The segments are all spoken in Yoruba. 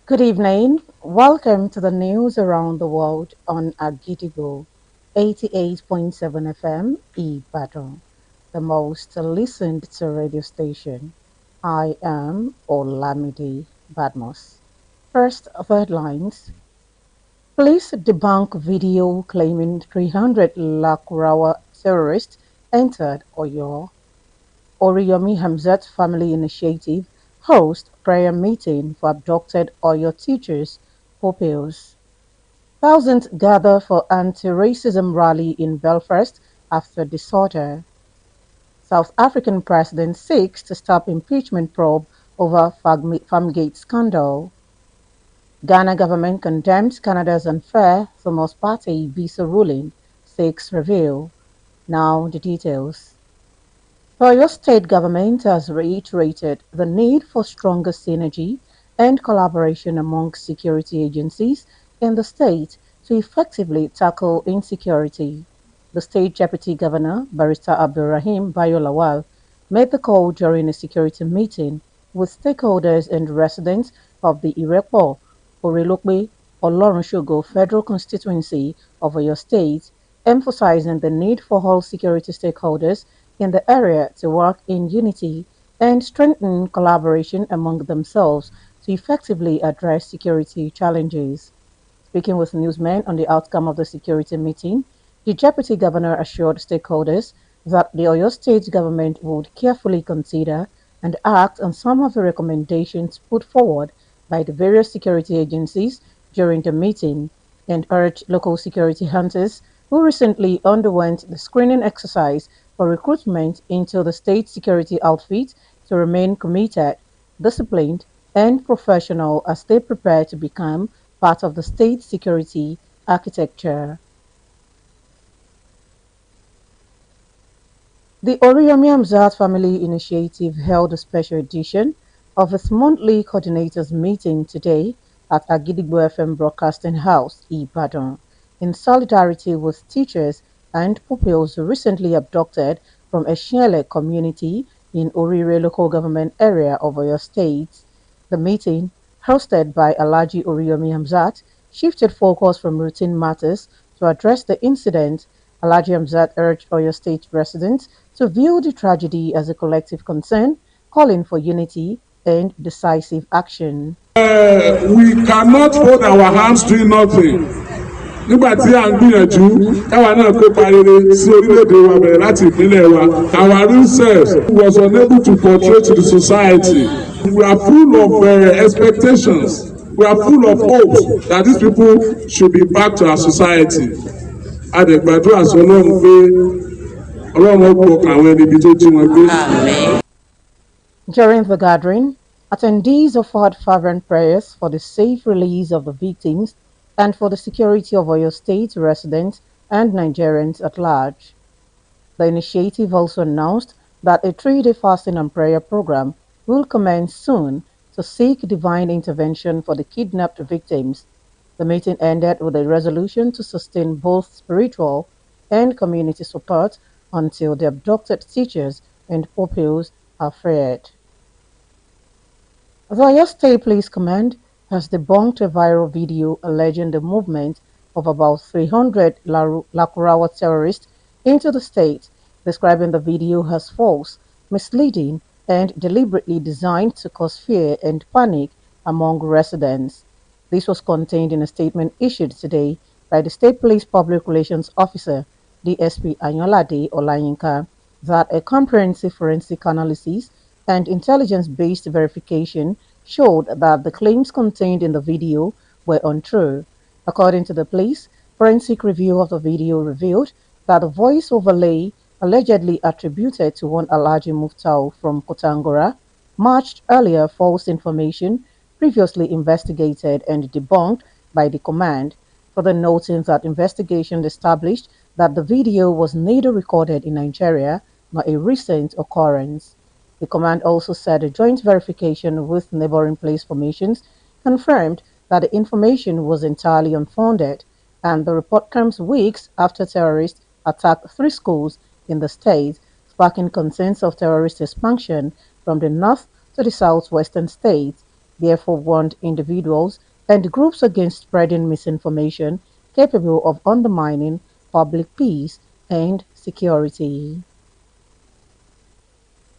Good evening. Welcome to the news around the world on Agidigbo 88.7 FM Ibadan, the most listened to radio station. I am Olamide Badmos. First, headlines. Police debunk video claiming 300 Lakurawa terrorists entered Oyo. Oriyomi Hamzat Family Initiative host prayer meeting for abducted Oyo teachers, pupils. Thousands gather for anti-racism rally in Belfast after disorder. South African president seeks to stop impeachment probe over Farmgate scandal. Ghana government condemns Canada's unfair Thomas Partey visa ruling, seeks review. Now the details. Oyo state government has reiterated the need for stronger synergy and collaboration among security agencies in the state to effectively tackle insecurity. The state deputy governor, Barrister Abdulrahim Bayolawal, made the call during a security meeting with stakeholders and residents of the Irepo, Orelokpe, Olorunshogo Federal Constituency of Oyo State, emphasizing the need for all security stakeholders in the area to work in unity and strengthen collaboration among themselves to effectively address security challenges. Speaking with newsmen on the outcome of the security meeting, the deputy governor assured stakeholders that the Oyo State government would carefully consider and act on some of the recommendations put forward by the various security agencies during the meeting and urged local security hunters who recently underwent the screening exercise for recruitment into the state security outfit to remain committed, disciplined, and professional as they prepare to become part of the state security architecture. The Oriyomi Hamzat Family Initiative held a special edition of its monthly coordinators meeting today at Agidigbo FM Broadcasting House, Ibadan, in solidarity with teachers and pupils recently abducted from Eshiele community in Orire local government area of Oyo State. The meeting, hosted by Alhaji Oriyomi Hamzat, shifted focus from routine matters to address the incident. Alhaji Hamzat urged Oyo State residents to view the tragedy as a collective concern, calling for unity and decisive action. We cannot hold our hands doing nothing. Nígbà tí à ń gbìyànjú káwa náà kópa rere sí orílẹ̀-èdè wa bẹ̀rẹ̀ láti ìpínlẹ̀ wa, our real self was unable to portray to the society. We are full of expectations. We are full of hopes that these people should be back to our society. A dẹ̀ gbàdúrà sí Ọlọ́run pé Ọlọ́run ó gbọ́ àwọn ẹni ibi tó jí wọn gbé. During the gathering, attendees offered fervent prayers for the safe release of the victims and for the security of Oyo State residents and Nigerians at large. The initiative also announced that a 3-day fasting and prayer program will commence soon to seek divine intervention for the kidnapped victims. The meeting ended with a resolution to sustain both spiritual and community support until the abducted teachers and pupils are freed. The Oyo State Police Command has debunked a viral video alleging the movement of about 300 Lakurawa terrorists into the state, describing the video as false, misleading, and deliberately designed to cause fear and panic among residents. This was contained in a statement issued today by the State Police Public Relations Officer, DSP Anyolade Olayinka, that a comprehensive forensic analysis and intelligence-based verification showed that the claims contained in the video were untrue. According to the police, forensic review of the video revealed that the voice overlay allegedly attributed to one Alhaji Muftau from Kotangora matched earlier false information previously investigated and debunked by the command, further noting that investigation established that the video was neither recorded in Nigeria nor a recent occurrence. The command also said a joint verification with neighboring police formations confirmed that the information was entirely unfounded, and the report comes weeks after terrorists attacked 3 schools in the state, sparking concerns of terrorist expansion from the north to the southwestern states. therefore warned individuals and groups against spreading misinformation capable of undermining public peace and security.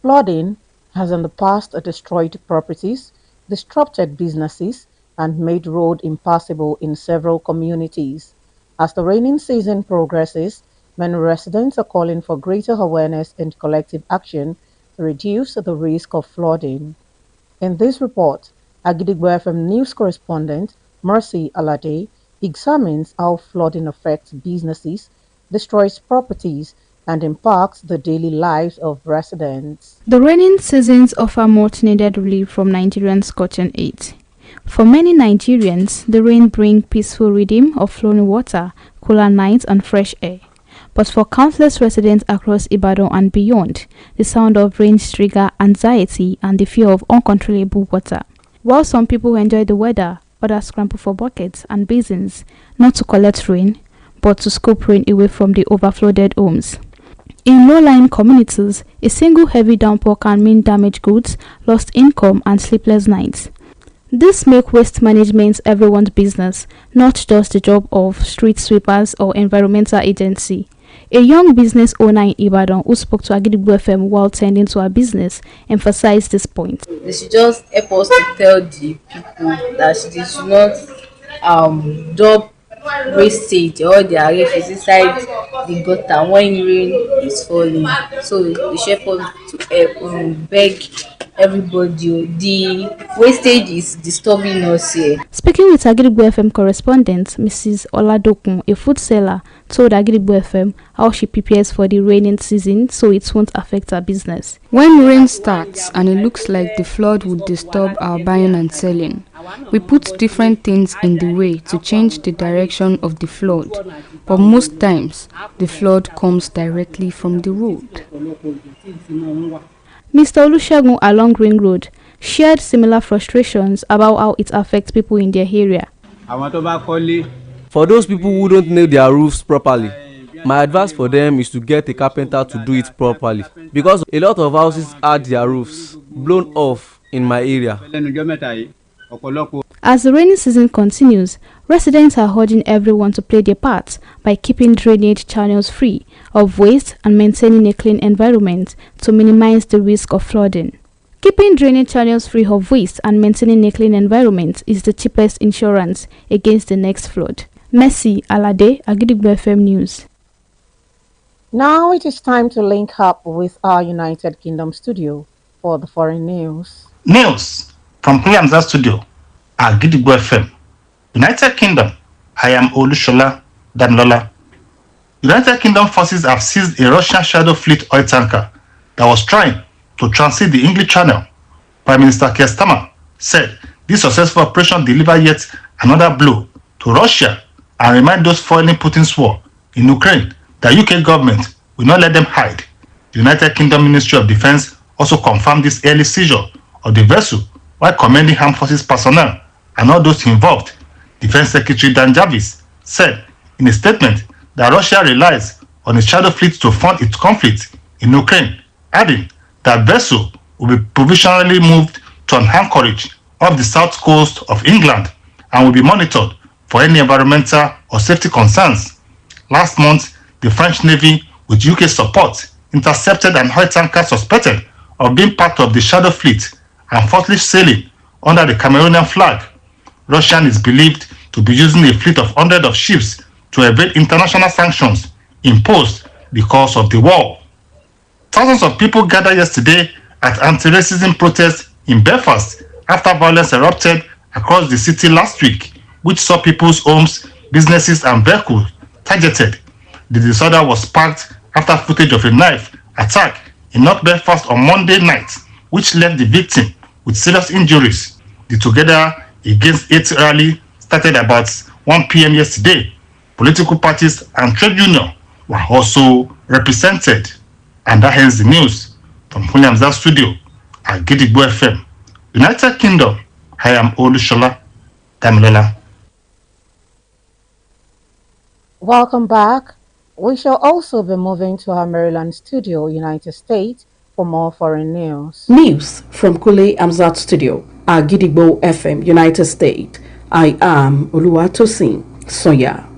Flooding has in the past destroyed properties, disrupted businesses, and made roads impassable in several communities. As the rainy season progresses, many residents are calling for greater awareness and collective action to reduce the risk of flooding. In this report, Agidigbo FM news correspondent Mercy Alade examines how flooding affects businesses, destroys properties, and impacts the daily lives of residents. The rainy seasons offer much-needed relief from Nigerians' scorching heat. For many Nigerians, the rain brings peaceful rhythm of flowing water, cooler nights, and fresh air. But for countless residents across Ibadan and beyond, the sound of rain triggers anxiety and the fear of uncontrollable water. While some people enjoy the weather, others scramble for buckets and basins, not to collect rain, but to scoop rain away from the overflooded homes. In low-lying communities, a single heavy downpour can mean damaged goods, lost income, and sleepless nights. This makes waste management everyone's business, not just the job of street sweepers or environmental agency. A young business owner in Ibadan who spoke to Agidigbo FM while tending to her business emphasized this point. They should just help us to tell the people that they should not dump wastage or their refuse inside the gutter when rain is falling. So they should help us to beg everybody. The wastage is disturbing us here. Speaking with Agidigbo FM correspondent Mrs. Oladokun, a food seller, told Agidigbo FM how she prepares for the raining season so it won't affect her business. When rain starts and it looks like the flood would disturb our buying and selling, we put different things in the way to change the direction of the flood, but most times the flood comes directly from the road. Mr. Olusegun along Ring Road shared similar frustrations about how it affects people in their area. For those people who don't nail their roofs properly, my advice for them is to get a carpenter to do it properly, because a lot of houses had their roofs blown off in my area. As the rainy season continues, residents are urging everyone to play their part by keeping drainage channels free of waste and maintaining a clean environment to minimize the risk of flooding. Keeping drainage channels free of waste and maintaining a clean environment is the cheapest insurance against the next flood. Mercy Alade, Agidigbo FM News. Now it is time to link up with our United Kingdom studio for the foreign news. News from William's studio, Agidigbo FM. United Kingdom, I am Ishola Damilola. United Kingdom forces have seized a Russian shadow fleet oil tanker that was trying to transit the English Channel. Prime Minister Keir Starmer said this successful operation delivered yet another blow to Russia and remind those foiling Putin's war in Ukraine that UK government will not let them hide. The United Kingdom Ministry of Defence also confirmed this early seizure of the vessel while commending armed forces personnel and all those involved. Defense Secretary Dan Jarvis said in a statement that Russia relies on its shadow fleet to fund its conflict in Ukraine, adding that vessel will be provisionally moved to an anchorage off the south coast of England and will be monitored for any environmental or safety concerns. Last month, the French Navy, with UK support, intercepted an oil tanker suspected of being part of the shadow fleet and falsely sailing under the Cameroonian flag. Russia is believed to be using a fleet of hundreds of ships to evade international sanctions imposed because of the war. Thousands of people gathered yesterday at anti-racism protests in Belfast after violence erupted across the city last week, which saw people's homes, businesses, and vehicles targeted. The disorder was sparked after footage of a knife attack in North Belfast on Monday night, which left the victim with serious injuries. The Together Against AIDS rally started about 1 p.m. yesterday. Political parties and trade unions were also represented. And that ends the news from William's studio at Agidigbo FM. United Kingdom, I am Ishola Damilola. Welcome back. We shall also be moving to our Maryland studio, United States, for more foreign news. News from Kule Amzat Studio. Agidigbo FM, United States. I am Oluwatosin Sonya.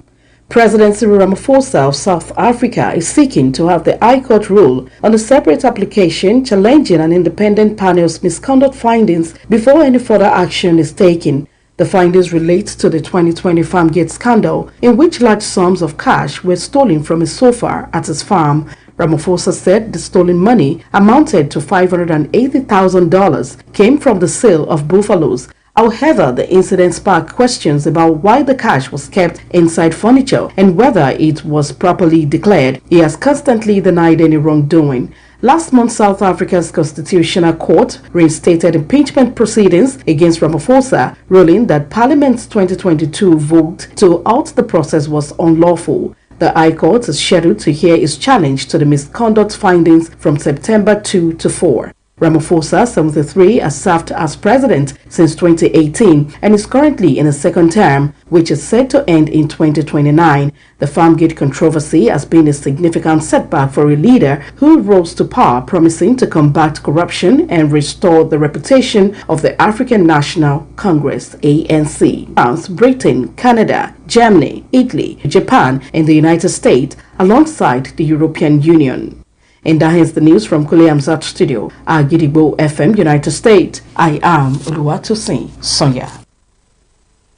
President Cyril Ramaphosa of South Africa is seeking to have the High Court rule on a separate application challenging an independent panel's misconduct findings before any further action is taken. The findings relate to the 2020 Farmgate scandal, in which large sums of cash were stolen from a sofa at his farm. Ramaphosa said the stolen money amounted to $580,000 came from the sale of buffaloes. However, the incident sparked questions about why the cash was kept inside furniture and whether it was properly declared. He has constantly denied any wrongdoing. Last month, South Africa's Constitutional Court reinstated impeachment proceedings against Ramaphosa, ruling that Parliament's 2022 vote to halt the process was unlawful. The High Court is scheduled to hear his challenge to the misconduct findings from September 2 to 4. Ramaphosa, 73, has served as president since 2018 and is currently in a second term, which is set to end in 2029. The Farmgate controversy has been a significant setback for a leader who rose to power promising to combat corruption and restore the reputation of the African National Congress, ANC. France, Britain, Canada, Germany, Italy, Japan, and the United States, alongside the European Union. And that is the news from Kule Hamzat Studio, Agidigbo FM, United States. I am Oluwatosin Sonya.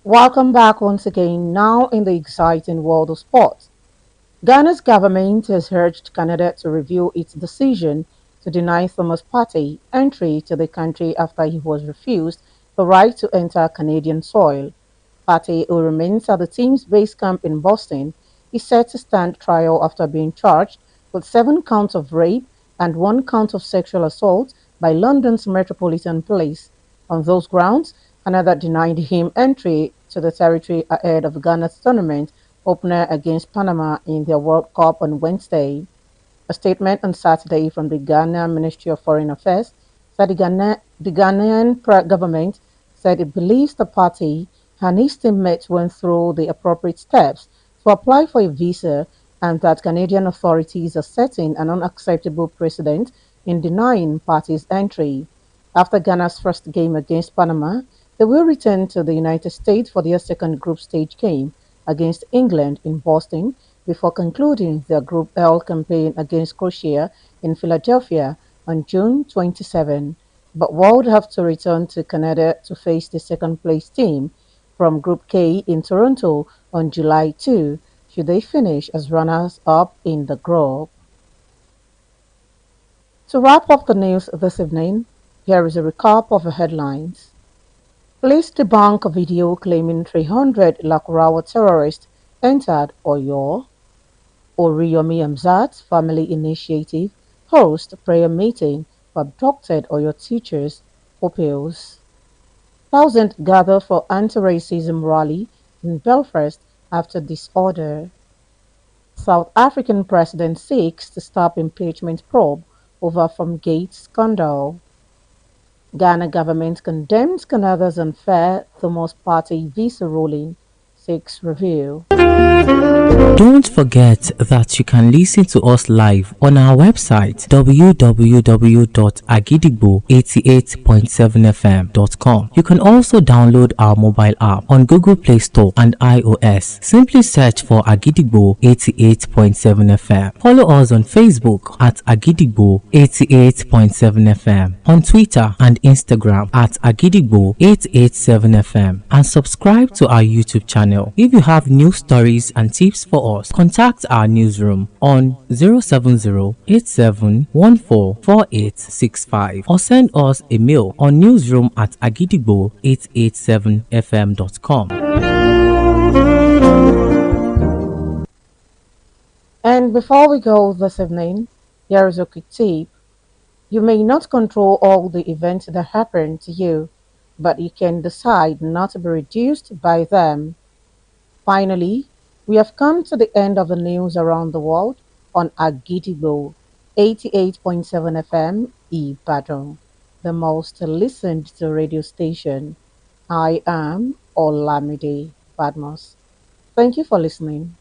Welcome back once again, now in the exciting world of sports. Ghana's government has urged Canada to review its decision to deny Thomas Partey entry to the country after he was refused the right to enter Canadian soil. Partey, who remains at the team's base camp in Boston, is set to stand trial after being charged with 7 counts of rape and 1 count of sexual assault by London's Metropolitan Police. On those grounds, Canada denied him entry to the territory ahead of Ghana's tournament opener against Panama in their World Cup on Wednesday. A statement on Saturday from the Ghana Ministry of Foreign Affairs said the Ghanaian government said it believes the party and his teammates went through the appropriate steps to apply for a visa and that Canadian authorities are setting an unacceptable precedent in denying Partey's entry. After Ghana's first game against Panama, they will return to the United States for their second group stage game against England in Boston before concluding their Group L campaign against Croatia in Philadelphia on June 27. But would have to return to Canada to face the second-place team from Group K in Toronto on July 2. Should they finish as runners-up in the group. To wrap up the news this evening, here is a recap of the headlines. Police debunk a video claiming 300 Lakurawa terrorists entered Oyo. Oriyomi Hamzat's family initiative hosts prayer meeting for abducted Oyo teachers, pupils. Thousands gather for anti-racism rally in Belfast after disorder. South African president seeks to stop impeachment probe over Farmgate scandal. Ghana government condemns Canada's unfair Thomas Partey visa ruling, seeks review. Don't forget that you can listen to us live on our website www.agidigbo88.7fm.com. You can also download our mobile app on Google Play Store and iOS. Simply search for Agidigbo 88.7 FM. Follow us on Facebook at Agidigbo 88.7 FM, on Twitter and Instagram at Agidigbo 887 FM, and subscribe to our YouTube channel. If you have news stories and tips for us, contact our newsroom on 070-8714-4865 or send us a mail on newsroom@agidigbo887fm.com. And before we go this evening, here is a quick tip. You may not control all the events that happen to you, but you can decide not to be reduced by them. Finally, we have come to the end of the news around the world on Agidigbo 88.7 FM Ibadan, the most listened to radio station. I am Olamide Badmus. Thank you for listening.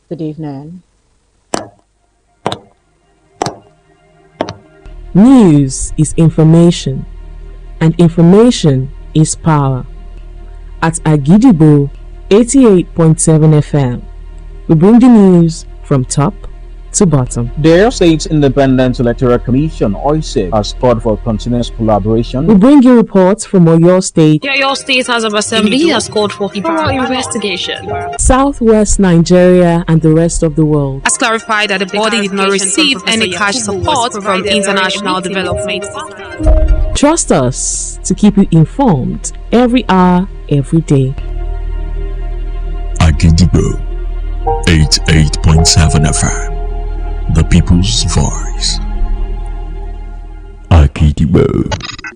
Good evening. News is information, and information is power. At Agidigbo 88.7 FM, we bring the news from top to bottom. The Oyo State Independent Electoral Commission (OISEC) has called for continuous collaboration. We bring you reports from Oyo State. The Oyo State House of Assembly has called for thorough investigation. Southwest Nigeria and the rest of the world. Has clarified that the body did not receive any cash support from international development. Trust us to keep you informed every hour, every day. Agidigbo 88.7 FM, the people's voice. Agidigbo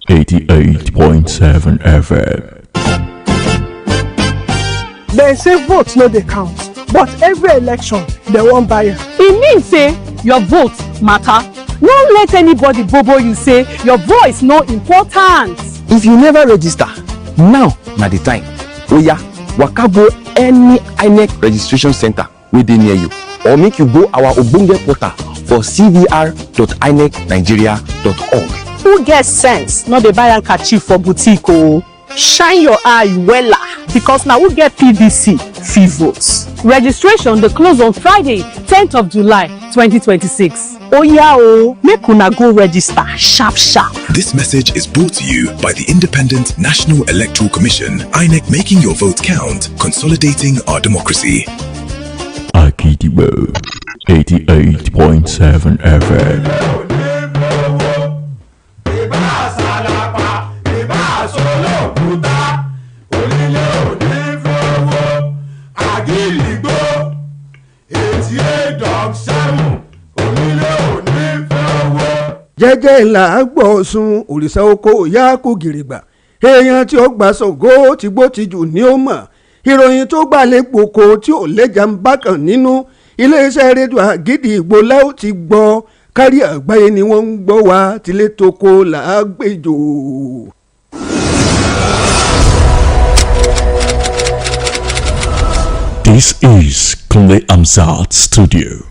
88.7 FM. They say votes no dey count, but every election they won't buy it. It means say your vote matter. Don't let anybody bobo you say your voice no important. If you never register, now na the time. Oya, waka go any INEC registration center within near you, or make you go our ogbonge portal for cvr.inecnigeria.org. Who gets sense no dey buy handkerchief for boutique o. Shine your eye wella, because now we get PVC free votes. Registration dey close on Friday 10th of July 2026. Oya o, make una go register sharp sharp. This message is brought to you by the Independent National Electoral Commission, INEC, making your vote count, consolidating our democracy. Agidigbo 88.7 FM. jẹ́jẹ́ là á gbọ́ sun òrìṣà oko ìyá kò gìrìgbà èèyàn tí ó gbà Ṣàngó tìgbó tìjù ni ó mọ̀ ìròyìn tó gbà lẹ́pọ̀kọ tí ò lẹ́jà ń bá kàn nínú iléeṣẹ́ rédíò Àgídìgbò lẹ́ ó ti gbọ́ kárí àgbáyé ni wọ́n ń gbọ́ wá tilé toko là á gbèjò. This is Kunle Amzat Studio,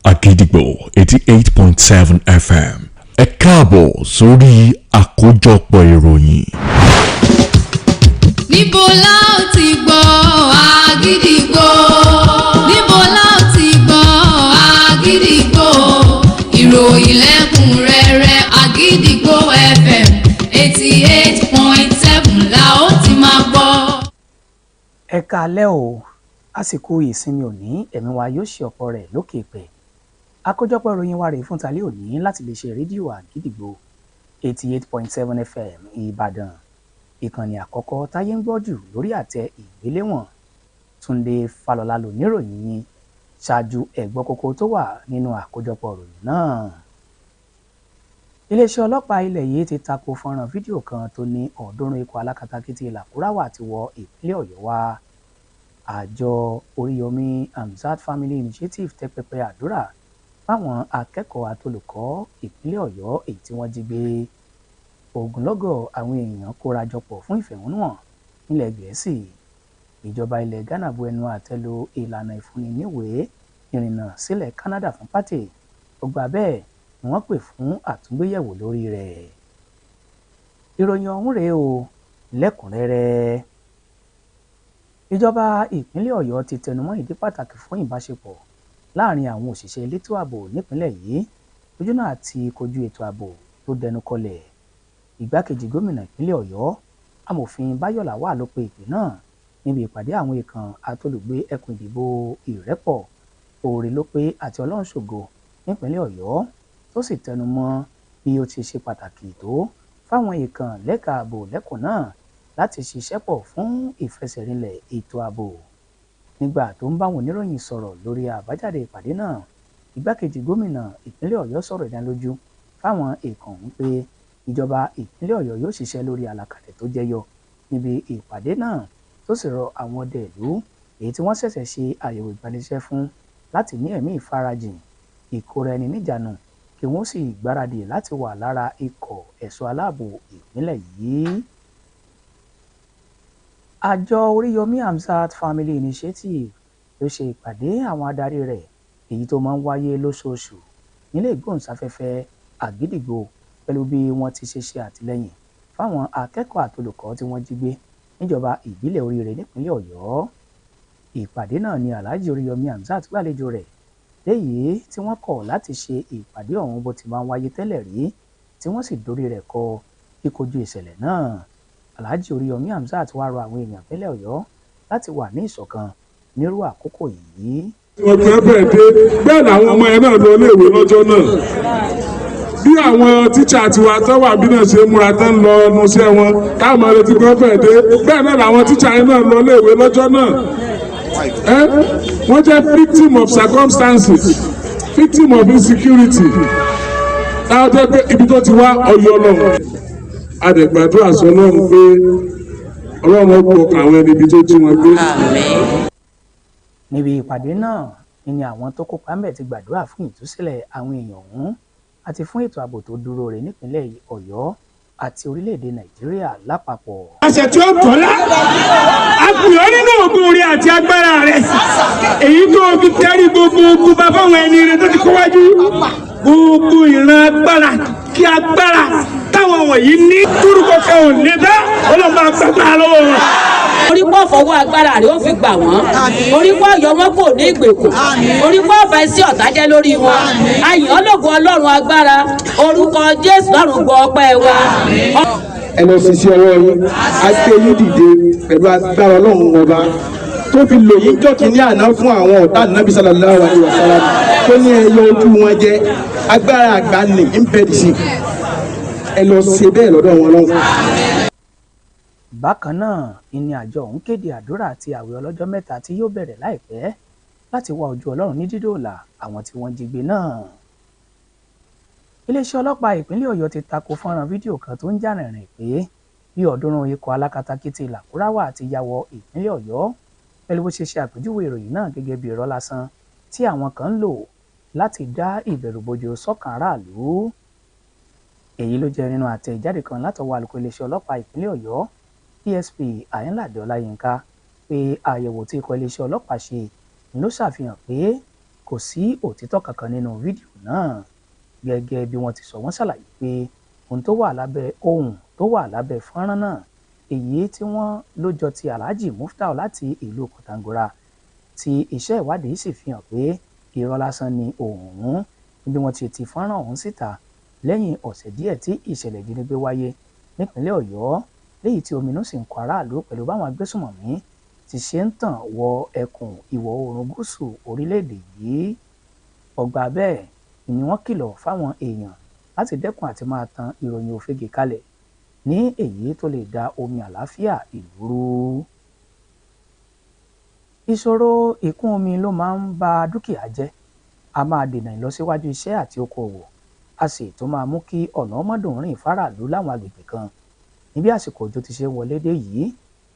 Agidigbo 88.7 FM. Ẹ káàbọ̀ sórí àkójọpọ̀ ìròyìn. Níbo la ó ti gbọ́ Agidigbo? Níbo la ó ti gbọ́ Agidigbo? Ìròyìn lẹ́kùnrẹ́rẹ́ Agidigbo FM 88.7 la ó ti máa gbọ́. Ẹ káalẹ́ o, àsìkò ìsinmi òní ẹ̀mí wa yóò ṣe ọ̀pọ̀ rẹ̀ lókè pẹ̀. Àkójọpọ̀ ìròyìn wa rèé fún tàlẹ́ òní láti lè ṣe rédíò Àgídìgbò 88.7 FM Ìbàdàn. Ìkànnì àkọ́kọ́ táyé ń gbọ́ jù lórí àtẹ ìgbéléwọ̀n. Túndé Fálọlá ló níròyìn yín, ṣáájú ẹ̀gbọ́n kókó tó wà nínú àkójọpọ̀ ìròyìn náà. Iléeṣẹ́ ọlọ́pàá ilẹ̀ yìí ti tako fọ́nrán fídíò kan tó ní ọ̀ọ́dúnrún ikọ̀ alákatakítí làkúráwà ti wọ ìpínlẹ̀ Ọ̀yọ́ wá. Àjọ Oríyọmí Hamzat Family Initiative tẹ́ pẹpẹ àdúrà fáwọn akẹ́kọ̀ọ́ àtolùkọ́ ìpínlẹ̀ Ọ̀yọ́ èyí tí wọ́n jí gbé. Ogunlọ́gọ̀ àwọn èèyàn kóra jọpọ̀ fún ìfẹ̀hónúhàn nílẹ̀ Gẹ̀ẹ́sì. Ìjọba ilẹ̀ Ghana bu ẹnu àtẹ́ lu ìlànà ìfúnni níwèé ìrìnnà sílẹ̀ Canada fún pátì. Ó gbà bẹ́ẹ̀ ni wọ́n pè fún àtúngbéyẹ̀wò lórí rẹ̀. Ìròyìn ọ̀hún rèé o lẹ́kùnrẹ́rẹ́. Ìjọba ìpínlẹ̀ Ọ̀yọ́ ti tẹnumọ́ ìdí pàtàkì fún ìbáṣepọ̀ láàrin àwọn òṣìṣẹ́ elétò ààbò nípínlẹ̀ yìí lójúnà àti kojú ètò ààbò tó dẹnu kọlẹ̀. Ìgbákejì gómìnà ìpínlẹ̀ Ọ̀yọ́ amòfin Báyọ̀ Lawal ló pe ìpè náà níbi ìpàdé àwọn èèkàn atolùgbé ẹkùn ìdìbò Ìrẹ́pọ̀, Oore ló pé àti Ọlọ́runṣògo nípínlẹ̀ Ọ̀yọ́ tó sì tẹnumọ́ bí ó ti ṣe pàtàkì tó fáwọn èèkàn lẹ́ka ààbò lẹ́kùn náà láti ṣiṣẹ́ pọ̀ fún ìfẹsẹ̀rinlẹ̀ ètò ààbò. Nígbà tó ń báwọn oníròyìn sọ̀rọ̀ lórí àbájáde ìpàdé náà, ìgbákejì gómìnà ìpínlẹ̀ Ọ̀yọ́ sọ̀rọ̀ ìdánilójú fáwọn èèkàn wípé ìjọba ìpínlẹ̀ Ọ̀yọ́ yóò ṣiṣẹ́ lórí àlàkalẹ̀ tó jẹyọ níbi ìpàdé náà, tó sì rọ àwọn ọdẹ ìlú èyí tí wọ́n ṣẹ̀ṣẹ̀ ṣe àyẹ̀wò ìgbanisẹ́ fún láti ní ẹ̀mí ìfarajìn, ìkóra ẹni níjàánu kí wọ́n sì gbáradì láti wà lára ikọ̀ ẹ̀ṣọ́ aláàbò ìpínlẹ̀ yìí. Àjọ Oríyọmí Hamzat Family Initiative ló ṣe ìpàdé àwọn adarí rẹ̀ èyí tó máa ń wáyé lóṣooṣù nílé ìgbóhùnsáfẹ́fẹ́ Àgídìgbò pẹ̀lú bí wọ́n ti ṣe àtìlẹ́yìn fáwọn akẹ́kọ̀ọ́ àtolùkọ́ tí wọ́n jí gbé níjọba ìbílẹ̀ Oríire nípínlẹ̀ Ọ̀yọ́. Ìpàdé náà ni Alhaji Oríyọmí Hamzat gbàlejò rẹ̀ léyìí tí wọ́n kọ̀ láti ṣe ìpàdé ọ̀hún bó ti máa ń wáyé tẹ́lẹ̀ rí tí wọ́n sì dorí rẹ̀ kọ kíkojú ìṣẹ̀lẹ̀ náà. Alhaji Oríyọmí Hamzat wá rọ àwọn èèyàn ìpínlẹ̀ Ọ̀yọ́ láti wà ní ìṣọ̀kan nírú àkókò yìí. wọ́n fẹ́ bẹ́ẹ̀ dé bẹ́ẹ̀ làwọn ọmọ ẹ náà lọ iléèwé lọ́jọ́ náà bí àwọn tíṣà tiwa tó wà bí náà ṣe múra tán lọ ẹnu iṣẹ́ wọn káàmọ́ retí pé wọ́n fẹ́ dé bẹ́ẹ̀ náà làwọn tíṣà yẹn náà lọ iléèwé lọ́jọ́ náà wọ́n jẹ́ victim of circumstances victim of insecurity táwọn jẹ́ pé ibi tó ti wá Ọ̀yọ́ lọ́wọ́ adẹ̀gbàdúrà sọ lọ́run pé Ọlọ́run ó pọ̀ àwọn ẹni ibi tó jí wọn gbé. Níbi ìpàdé náà ni àwọn tó kópa ńbẹ̀ ti gbàdúrà fún ìtúsílẹ̀ àwọn èèyàn ọ̀hún àti fún ètò ààbò tó dúró re nípínlẹ̀ Ọ̀yọ́ àti orílẹ̀-èdè Nàìjíríà lápapọ̀. àṣẹ tí ó tọ́lá a pè ọ́ nínú ògùn orí àti agbára rẹ̀ èyí tó fi tẹ́rí gbogbo ogun bá fáwọn ẹni rẹ̀ tó ti kó wájú gbogbo ìran agbára kí agbára táwọn wọ̀nyí ní túrúkọ kan ò ní bá ọlọ́mọ àgbàgbà lọ́wọ́ wọn. orí pọ̀ fọwọ́ agbára rẹ̀ ó fi gbà wọ́n orí pọ̀ yọ wọ́n kò ní ìgbèkùn orí pọ̀ fẹ́ sí ọ̀tá jẹ́ lórí wọn ayọ̀ ológun Ọlọ́run agbára orúkọ Jésù lọ́run gbọ́ ọpẹ́ wa. ẹ lọ sí ọwọ́ yín á gbé yín dìde pẹ̀lú agbára Ọlọ́run ọba tó fi lò yín jọ́kì ní àná fún àwọn ọ̀tá Nábì sallallahu alaihi wasallam tó ní ẹyọ ojú wọn jẹ agbára àgbà ní impedisi ẹ lọ ṣe bẹ́ẹ̀ lọ́dọ̀ wọn lọ́wọ́. Bákan náà ìní àjọ ọ̀hún kéde àdúrà àti àwẹ̀ ọlọ́jọ́ mẹ́ta tí yóò bẹ̀rẹ̀ láìpẹ́ láti wá ojú Ọlọ́run ní dídòòlà àwọn tí wọ́n jí gbé náà. Iléeṣẹ́ ọlọ́pàá ìpínlẹ̀ Ọ̀yọ́ ti tako fọ́nrán fídíò kan tó ń jà rìnrìn pé bí ọ̀ọ́dúnrún ikọ̀ alákatakítí làkúráwà ti ya wọ ìpínlẹ̀ Ọ̀yọ́ pẹ̀lú bó ṣe ṣe àpèjúwe ìròyìn náà gẹ́gẹ́ bí irọ́ lásán tí àwọn kan ń lò láti dá ìbẹ̀rùbojo sọ́kàn aráàlú. Èyí ló jẹ́ nínú àtẹ̀jáde kan látọwọ́ alukó iléeṣẹ́ ọlọ́pàá ìpínlẹ̀ Ọ̀yọ́ PSP Ayinlade Ọláyínká pé àyẹ̀wò tí ikọ̀ iléeṣẹ́ ọlọ́pàá ṣe ló ṣàfihàn pé kò sí òtítọ́ kankan nínú fídíò náà. Gẹ́gẹ́ bí wọ́n ti sọ, wọ́n ṣàlàyé pé ohun tó wà lábẹ́ fọ́nrán náà èyí tí wọ́n ló jọ ti Alhaji Muftau láti ìlú Kòtàngórà tí iṣẹ́ ìwádìí sì fi hàn pé irọ́ lásán ni òun níbi wọ́n ti fọ́nrán ọ̀hún síta lẹ́yìn ọ̀sẹ̀ díẹ̀ tí ìṣẹ̀lẹ̀ ìjínigbé wáyé nípínlẹ̀ Ọ̀yọ́ léyìí tí ominú sì ń kọ aráàlú pẹ̀lú báwọn agbésùmọ̀mí ti ṣe ń tàn wọ ẹkùn ìwọ̀ oòrùn gúúsù orílẹ̀-èdè yìí. Ọgbà bẹ́ẹ̀ ni wọ́n kìlọ̀ fáwọn èèyàn láti dẹ́kun àti máa tan ìròyìn òfegè kalẹ̀ ní èyí tó lè da omi àlàáfíà ìlú rú. Ìṣòro ìkún omi ló máa ń ba dúkìá jẹ́, a máa dènà ìlọsíwájú iṣẹ́ àti okòòwò, a sì tún máa mú kí ọ̀nà ọmọdún rìn fáráàlú láwọn agbègbè kan. Níbi àsìkò òjò ti ṣe wọlé dé yìí,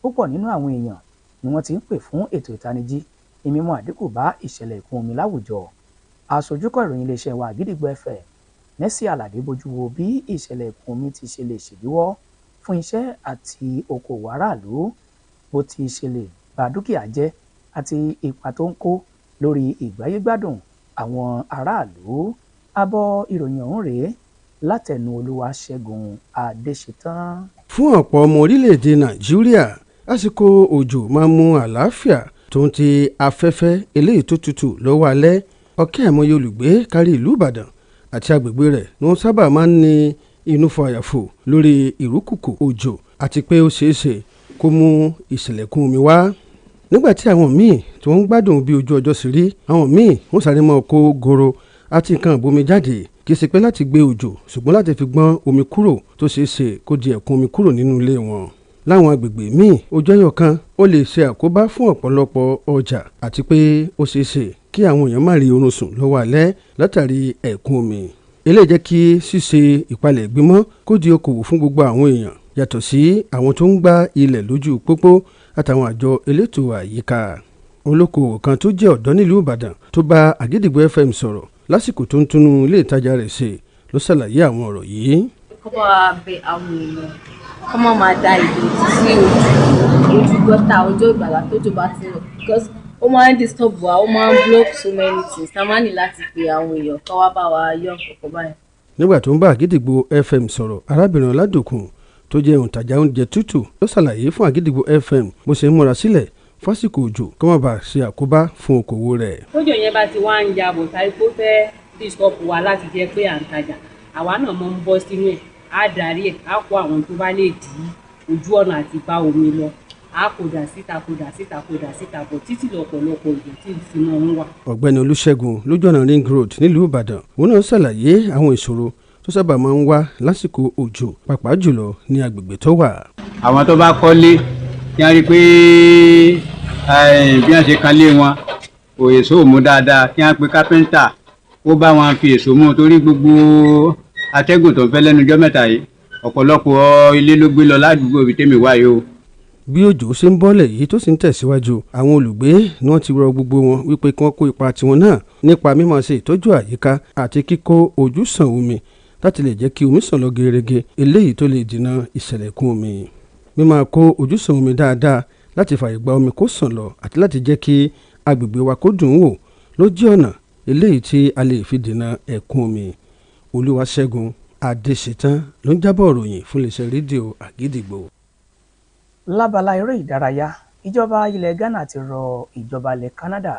púpọ̀ nínú àwọn èèyàn ni wọ́n ti ń pè fún ètò ìtanijí ní mímú àdínkù bá ìṣẹ̀lẹ̀ ìkún omi láwùjọ. Aṣojúkọ̀ ìròyìn iléeṣẹ́ wa Àgídìgbò FM Nẹ́sì Àlàdé bójú wo bí ìṣẹ̀lẹ̀ ìkún omi ti ṣe lè ṣèdíwọ́ fún iṣẹ́ àti okòwò aráàlú, bó ti ṣe lè ba dúkìá jẹ́ àti ipa tó ń kó lórí ìgbáyégbádùn àwọn aráàlú. Abọ́ ìròyìn ọ̀hún rèé látẹnu Olúwaṣẹ́gun Adéṣetán. Fún ọ̀pọ̀ ọmọ orílẹ̀-èdè Nàìjíríà àsìkò òjò máa ń mú àlàáfíà tó ń ti afẹ́fẹ́ eléyìí tó tutù lọ́wọ́ alẹ́. Ọ̀kẹ́ àìmọye olùgbé kárí ìlú Ìbàdàn àti agbègbè rẹ̀ ni wọ́n sábà máa ń ní inú fàyàfò lórí ìrúkùkù òjò àti pé ó ṣeéṣe kó mú ìṣẹ̀lẹ̀kùn omi wá. Nígbà tí àwọn míì tí wọ́n ń gbádùn bí ojú ọjọ́ sì rí, àwọn míì wọ́n sáré máa kó goro àti nǹkan ìbomi jáde, kì í ṣe pé láti gbé òjò ṣùgbọ́n láti fi gbọ́n omi kúrò tó ṣeéṣe kó di ẹ̀kún omi kúrò nínú ilé wọn. Láwọn agbègbè míì ojú ẹyọ kan ó lè ṣe àkóbá fún ọ̀pọ̀lọpọ̀ ọjà àti pé ó ṣeéṣe kí àwọn èèyàn má rí oorun sùn lọ́wọ́ alẹ́ látàrí ẹ̀kún omi. Eléyìí jẹ́ kí ṣíṣe ìpalẹ̀ ìgbìmọ̀ kó di okòwò fún gbogbo àwọn èèyàn yàtọ̀ sí àwọn tó ń gbá ilẹ̀ lójú pópó àtàwọn àjọ elétò àyíká. Olókoòwò kan tó jẹ́ ọ̀dọ́ nílùú Ìbàdàn tó bá Àgídìgbò FM sọ̀rọ̀ lásìkò tó ń túnú ilé ìtajà rẹ̀ ṣe ló ṣàlàyé àwọn ọ̀rọ̀ yìí. Kọ́kọ́ abẹ àwọn èèyàn kọ́ mọ́ máa da ìdọ̀tí sí ojú gọ́tà ọjọ́ ìgbàlá tójò bá ti rọ̀ because ó máa ń disturb wa, ó máa ń block so many things. Ta máa ní láti pe àwọn èèyàn kọ́ wá bá wa yọ ọ̀pọ̀ báyìí. Nígbà tó ń bá Àgídìgbò FM sọ̀rọ̀, arábìnrin Ọládòkun tó tó jẹ́ òǹtajà oúnjẹ tútù ló ṣàlàyé fún Àgídìgbò FM bó ṣe ń múra sílẹ̀ fásìkò òjò kó má bàa ṣe àkóbá fún okòwò rẹ̀. tójò yẹn bá ti wá ń ja bọ̀ tàbí kó fẹ́ disturb wa láti jẹ́ pé à ń tajà àwa náà mọ̀ ń bọ́ sínú ẹ̀ á darí ẹ̀ á kó àwọn tó bá lè dí ojú ọ̀nà àti bá omi lọ á kódà síta bọ̀ títí lọ́pọ̀lọpọ̀ ìgbà tí ìsinmi ọ̀hún wà. ọ̀gbẹ́ni Olúṣẹ́gun lójú ọ̀nà Ring Road nílùú Ìbàdàn òun náà ṣàlàyé àwọn ìṣòro tó sábà máa ń wá lásìkò òjò pàápàá jùlọ ní agbègbè tó wà. àwọn tó bá kọ́lé tí wọ́n rí pé bí wọ́n ṣe kan lé wọn kò èso mú dáadáa tí wọ́n pe kápẹ́ńtà ó bá wọn fi èso mú torí gbogbo atẹ́gùn tó ń fẹ́ lẹ́nu ọjọ́ mẹ́ta yìí ọ̀pọ̀lọpọ̀ ilé ló gbé lọ ládùúgbò ibi tèmi wá yìí o. bí òjò ṣe ń bọ́lẹ̀ yìí tó sì ń tẹ̀síwájú àwọn olùgbé ni wọ́n ti rọ gbogbo wọn wípé kí wọ́n kó ipa tiwọn náà nípa mímọ̀ ṣe ìtọ́jú àyíká àti kíkó ojúsàn omi láti lè jẹ́ kí omi sàn lọ gerege eléyìí tó lè dènà ìṣẹ̀lẹ̀kùn omi. mímọ̀ kó ojúsàn omi dáadáa láti fàyè gba omi kó sàn lọ àti láti jẹ́ kí agbègbè wa kó dùn wò ló jẹ́ ọ̀nà eléyìí tí a lè fi dènà ẹ̀kún omi. Olúwaṣẹ́gun Adéṣetán ló ń jábọ̀ ròyìn fún iléeṣẹ́ rédíò Àgídìgbò. Lábala eré ìdárayá ìjọba ilẹ̀ Ghana ti rọ ìjọba ilẹ̀ Canada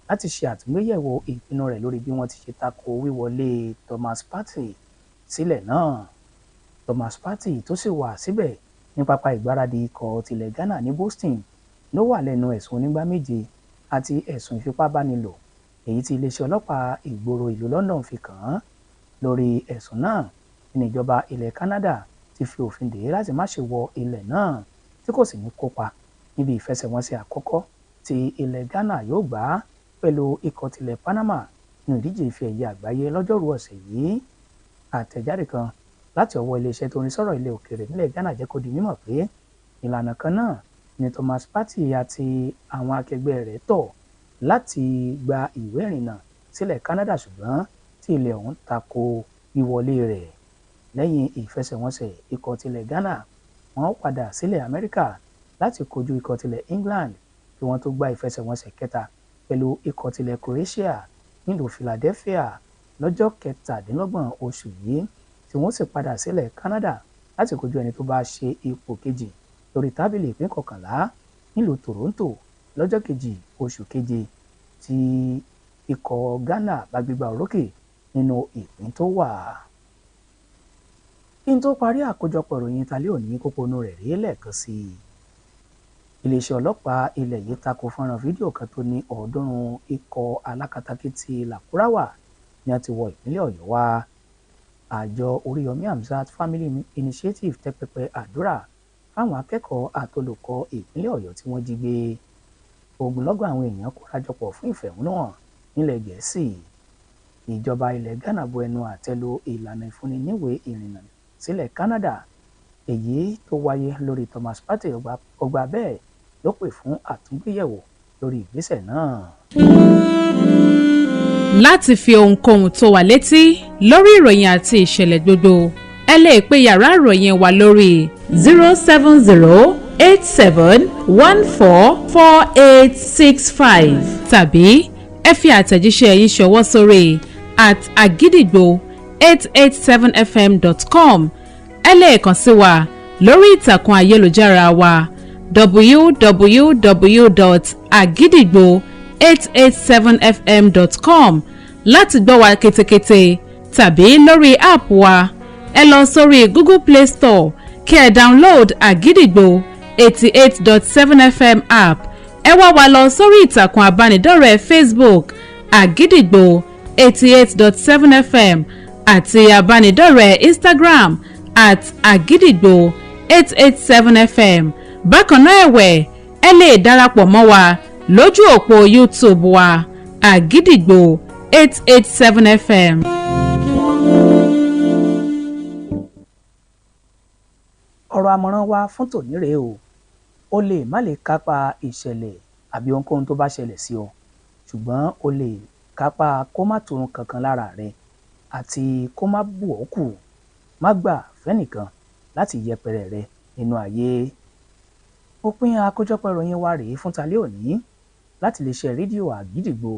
láti ṣe àtúngbéyẹ̀wò ìpinnu rẹ̀ lórí bí wọ́n ti ṣe tako wíwọlé Thomas Partey sílẹ̀ náà. Thomas Partey tó sì wà síbẹ̀ ní pápá ìgbáradì ikọ̀ tilẹ̀ Ghana ní Boston ló wà lẹ́nu ẹ̀sùn onígbá méje àti ẹ̀sùn ìfipábánilò èyí tí iléeṣẹ́ ọlọ́pàá ìgboro ìlú London fi kàn án. Lórí ẹ̀sùn náà ní ìjọba ilẹ̀ Canada ti fi òfin dè é láti má ṣe wọ ilẹ̀ náà tí kò sì ní kópa níbi ìfẹsẹ̀wọnsẹ̀ àkọ́kọ́ tí ilẹ̀ Ghana yóò gbá pẹ̀lú ikọ̀ tilẹ̀ Panama ní ìdíje ife ẹ̀yẹ àgbáyé lọ́jọ́rú ọ̀sẹ̀ yìí. Àtẹ̀jáde kan láti ọwọ́ iléeṣẹ́ tó ń sọ̀rọ̀ ilẹ̀ òkèèrè nílẹ̀ Ghana jẹ́ kó di mímọ̀ pé ìlànà kan náà ni Thomas Partey àti àwọn akẹgbẹ́ rẹ̀ tọ̀ láti gba ìwé ìrìnnà sílẹ̀ Canada ṣùgbọ́n tí ilẹ̀ ọ̀hún tako wíwọlé rẹ̀. Lẹ́yìn ìfẹsẹ̀wọnsẹ̀ ikọ̀ tilẹ̀ Ghana wọ́n padà sílẹ̀ Amẹ́ríkà láti kojú ikọ̀ tilẹ̀ England kí wọ́n tó gba ìfẹsẹ̀wọnsẹ̀ kẹta pẹ̀lú ikọ̀ tilẹ̀ Croatia nílùú Philadelphia lọ́jọ́ 27 oṣù yìí tí wọ́n sì padà sílẹ̀ Canada láti kojú ẹni tó bá ṣe ipò kejì lórí tábìlì ìpín kọkànlá nílùú Toronto lọ́jọ́ 2 oṣù keje tí ikọ̀ Ghana bá gbégbá orókè nínú ìpín tó wà. Kí n tó parí àkójọpọ̀ ìròyìn ìtàlẹ́ òní kókónú rẹ̀ rí lẹ́ẹ̀kan sí i. Iléeṣẹ́ ọlọ́pàá ilẹ̀ yìí tako fọ́nrán fídíò kan tó ní 300 ikọ̀ alákatakítí làkúráwà ni a ti wọ ìpínlẹ̀ Ọ̀yọ́ wá. Àjọ Oríyọmí Hamzat Family Initiative tẹ́ pẹpẹ àdúrà fáwọn akẹ́kọ̀ọ́ àtolùkọ́ ìpínlẹ̀ Ọ̀yọ́ tí wọ́n jí gbé. Ogunlọ́gọ̀ àwọn èèyàn kórajọpọ̀ fún ìfẹ̀hónúhàn nílẹ̀ Gẹ̀ẹ́sì. Ìjọba ilẹ̀ Ghana bu ẹnu àtẹ́ lu ìlànà ìfúnni níwèé ìrìnnà sílẹ̀ Canada èyí tó wáyé lórí Thomas Partey ọgbà bẹ́ẹ̀ ló pè fún àtúngbéyẹ̀wò lórí ìgbésẹ̀ náà. Láti fi ohunkóhun tó wà létí lórí ìròyìn àti ìṣẹ̀lẹ̀ gbogbo ẹ lè pe yàrá ìròyìn wa lórí 07087144865 tàbí ẹ fi àtẹ̀jíṣẹ́ yín ṣọwọ́ sórí @agidigbo887fm.com. ẹ lè kàn sí wa lórí ìtàkùn ayélujára wa www.agidigbo887fm.com láti gbọ́ wa ketekete tàbí lórí app wa ẹ lọ sórí Google Play Store kí ẹ download Agidigbo 88.7fm app ẹ wá wa lọ sórí ìtàkùn abánidọ́rẹ̀ẹ́ Facebook Agidigbo 88.7fm àti abánidọ́rẹ̀ẹ́ Instagram @Agidigbo 887fm. Bákan náà ẹ̀wẹ̀ ẹ lè darapọ̀ mọ́ wa lójú òpó YouTube wa Agidigbo 887fm. Ọ̀rọ̀ àmọ̀ràn wa fún tòní rèé o lè má lè kápá ìṣẹ̀lẹ̀ àbí ohunkóhun tó bá ṣẹlẹ̀ sí ọ ṣùgbọ́n o lè kápá kó má torun kankan lára rẹ àti kó má bù ọ́ kù. Má gbà fẹ́nìkan láti yẹpẹrẹ rẹ nínú ayé. Òpin àkójọpọ̀ ìròyìn wa rèé fún talẹ́ òní láti iléeṣẹ́ rédíò Àgídìgbò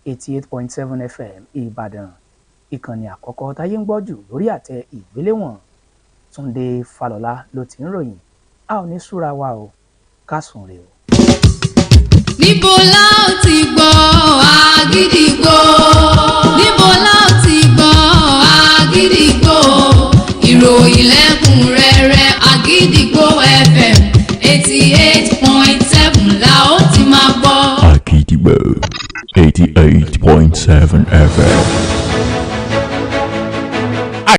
88.7 FM Ìbàdàn, ìkànnì àkọ́kọ́ táyé ń gbọ́ jù lórí àtẹ ìgbéléwọ̀n. Túndé Fálọlá ló ti ń ròyìn. A ò ní súra wa o, ká sùn rè o. Níbo la ó ti gbọ́ Àgídìgbò? Níbo la ó ti gbọ́ Àgídìgbò? Ìròyìn lẹ́kùnrẹ́rẹ́ Àgídìgbò FM 88.7 la ó ti máa gbọ́. Àgídìgbò 88.7 FM.